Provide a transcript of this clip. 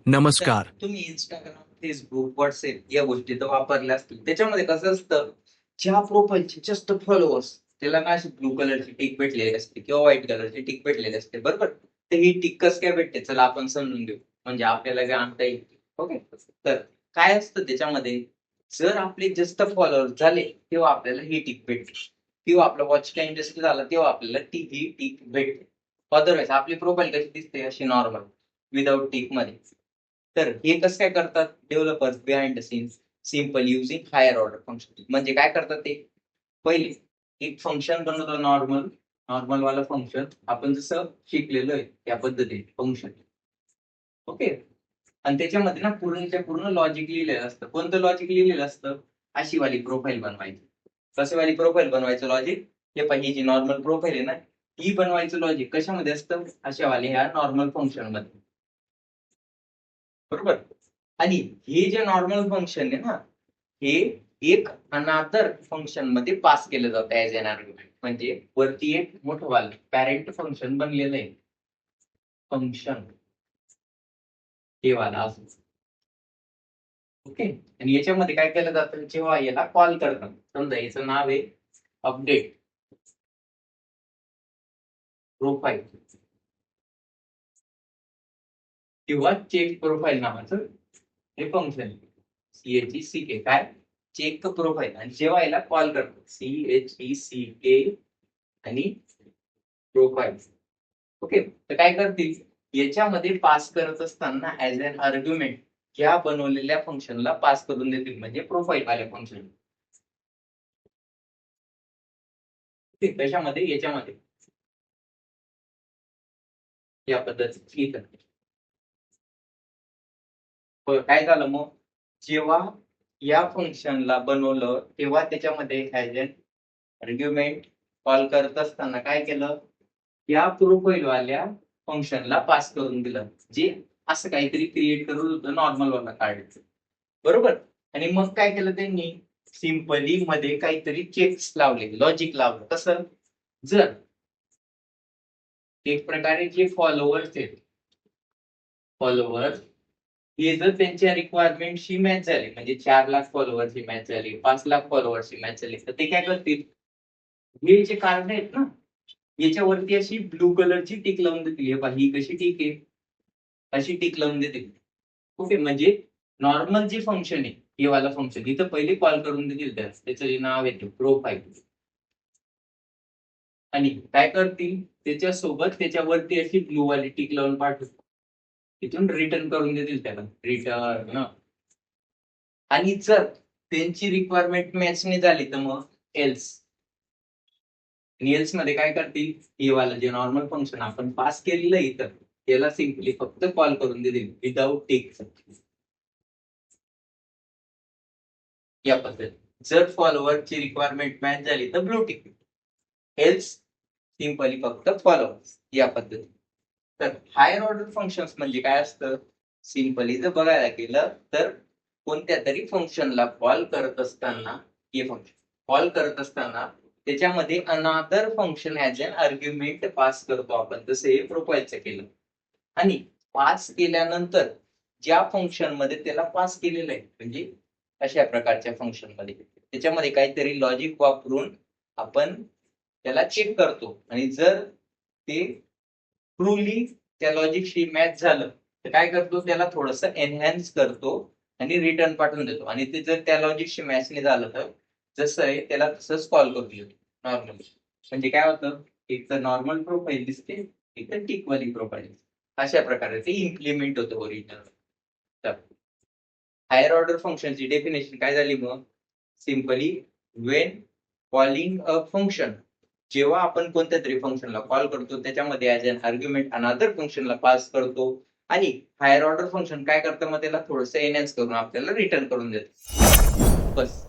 तर नमस्कार. तुम्ही इंस्टाग्राम, फेसबुक, व्हॉट्सअप या गोष्टी तर वापरल्या असतील. त्याच्यामध्ये कसं असतं, ज्या प्रोफाईलचे जास्त फॉलोअर्स त्याला ना अशी ब्लू कलरची टिक भेटलेली असते किंवा व्हाईट कलरची टिक भेटलेली असते, बरोबर? तर ही टिक कसं काय भेटते, चला आपण समजून घेऊ, म्हणजे आपल्याला काय आणता येईल. ओके. तर काय असतं त्याच्यामध्ये, जर आपले जास्त फॉलोअर्स झाले तेव्हा आपल्याला ही टिक भेटते, किंवा आपला वॉच टाइम जास्त झाला तेव्हा आपल्याला ही टिक भेटते. अदरवाईज आपली प्रोफाईल कशी दिसते, अशी नॉर्मल विदाउट टिक मध्ये. तर हे कसं काय करतात developers behind the scenes, simple using higher order function. म्हणजे काय करतात ते, पहिले एक फंक्शन बनवतो, नॉर्मल नॉर्मल वाला फंक्शन, आपण जसं शिकलेलो आहे त्या पद्धतीने फंक्शन. ओके. आणि त्याच्यामध्ये ना पूर्णच्या पूर्ण लॉजिक लिहिलेलं असतं. कोणतं लॉजिक लिहिलेलं असतं, अशी वाली प्रोफाईल बनवायची. कसं वाली प्रोफाईल बनवायचं लॉजिक, हे पाहिजे जी नॉर्मल प्रोफाईल आहे ना, ही बनवायचं लॉजिक कशामध्ये असतं, अशा वाली ह्या नॉर्मल फंक्शन मध्ये, बरोबर? आणि हे जे नॉर्मल फंक्शन आहे ना, हे एक अनादर फंक्शन मध्ये पास केलं जातं ऍज एन आर्ग्युमेंट. म्हणजे वरती एक मोठं वाल पॅरेंट फंक्शन बनलेलं आहे, फंक्शन हे वाला असं. ओके. आणि याच्यामध्ये काय केलं जातं, जेव्हा याला कॉल करतात, समजा याचं नाव आहे अपडेट प्रोफाईल किंवा चेक प्रोफाईल नावाचं हे फंक्शन, CHECK, काय चेक प्रोफाईल. आणि जेव्हा याला कॉल करतात, CHECK आणि प्रोफाईल. ओके. तर काय करतील, याच्यामध्ये पास करत असताना ऍज अन आर्ग्युमेंट या बनवलेल्या फंक्शनला पास करून देतील, म्हणजे प्रोफाईल वाल्या फंक्शन. कशामध्ये, याच्यामध्ये या पद्धतीने. काय झालं मग, जेव्हा या फंक्शनला बनवलं तेव्हा त्याच्यामध्ये ऍज अन आर्ग्युमेंट कॉल करत असताना काय केलं, या प्रोफाईल वाल्या फंक्शनला पास करून दिलं, जे असं काहीतरी क्रिएट करत होतं नॉर्मल वाला कार्ड, बरोबर? आणि मग काय केलं त्यांनी, सिम्पली मध्ये काहीतरी चेक्स लावले, लॉजिक लावलं. कसं, जर एक प्रकारे जे फॉलोअर्स आहेत, फॉलोअर्स हे जर त्यांच्या रिक्वायरमेंटशी मॅच झाले, म्हणजे 4 लाख फॉलोअर्सची मॅच झाली, 5 लाख फॉलोअर्सची मॅच झाली, तर ते काय करतील, हे जे कार्ड आहेत ना, याच्यावरती अशी ब्लू कलरची टिक लावून देतील. हे पहा, ही कशी टिक आहे, अशी टिक लावून देतील. ओके. म्हणजे नॉर्मल जे फंक्शन आहे, हे वाला फंक्शन इथं पहिले कॉल करून देतील, त्याचं जे नाव आहे प्रोफाईल. आणि काय करतील, त्याच्यासोबत त्याच्यावरती अशी ब्लू वाली टिक लावून पाठवतील, तिथून रिटर्न करून देतील त्याला, रिटर्न. आणि जर त्यांची रिक्वायरमेंट मॅच नाही झाली तर मग एल्स. आणि एल्स मध्ये काय करतील, हे वाला जे नॉर्मल फंक्शन आपण पास केलेलं आहे इथं, त्याला सिम्पली फक्त कॉल करून देतील विदाउट टिक, या पद्धतीने. जर फॉलोअरची रिक्वायरमेंट मॅच झाली तर ब्लू टिक, एल्स सिम्पली फक्त फॉलोअर्स, या पद्धतीने. तर हायर ऑर्डर फंक्शन्स म्हणजे काय असतं, सिम्पली जर बघायला गेलं तर कोणत्या तरी फंक्शनला कॉल करत असताना, हे फंक्शन कॉल करत असताना त्याच्यामध्ये another function as an argument pass करतो आपण, जसं हे प्रोफाईलचं केलं. आणि पास केल्यानंतर ज्या फंक्शन मध्ये त्याला पास केलेलं आहे, म्हणजे अशा प्रकारच्या फंक्शन मध्ये त्याच्यामध्ये काहीतरी लॉजिक वापरून आपण त्याला चेक करतो. आणि जर ते ट्रुली त्या लॉजिकशी मॅच झालं तर काय करतो, त्याला थोडस एनहॅन्स करतो आणि रिटर्न पाठवून देतो. आणि ते जर त्या लॉजिकशी मॅच नाही झालं तर जसं आहे त्याला तसंच कॉल करून देतो नॉर्मली. म्हणजे काय होतं, एक तर नॉर्मल प्रोफाईल दिसते, एक तर टिकवाली प्रोफाईल. अशा प्रकारे ते इम्प्लिमेंट होतं ओरिजिनल. तर हायर ऑर्डर फंक्शनची डेफिनेशन काय झाली मग, simply Wien calling a function, जेव्हा आपण कोणत्या तरी फंक्शनला कॉल करतो त्याच्यामध्ये ऍज अन आर्ग्युमेंट अनादर फंक्शनला पास करतो, आणि हायर ऑर्डर फंक्शन काय करतं, मग त्याला थोडंसं एनहॅन्स करून आपल्याला रिटर्न करून देतो, बस.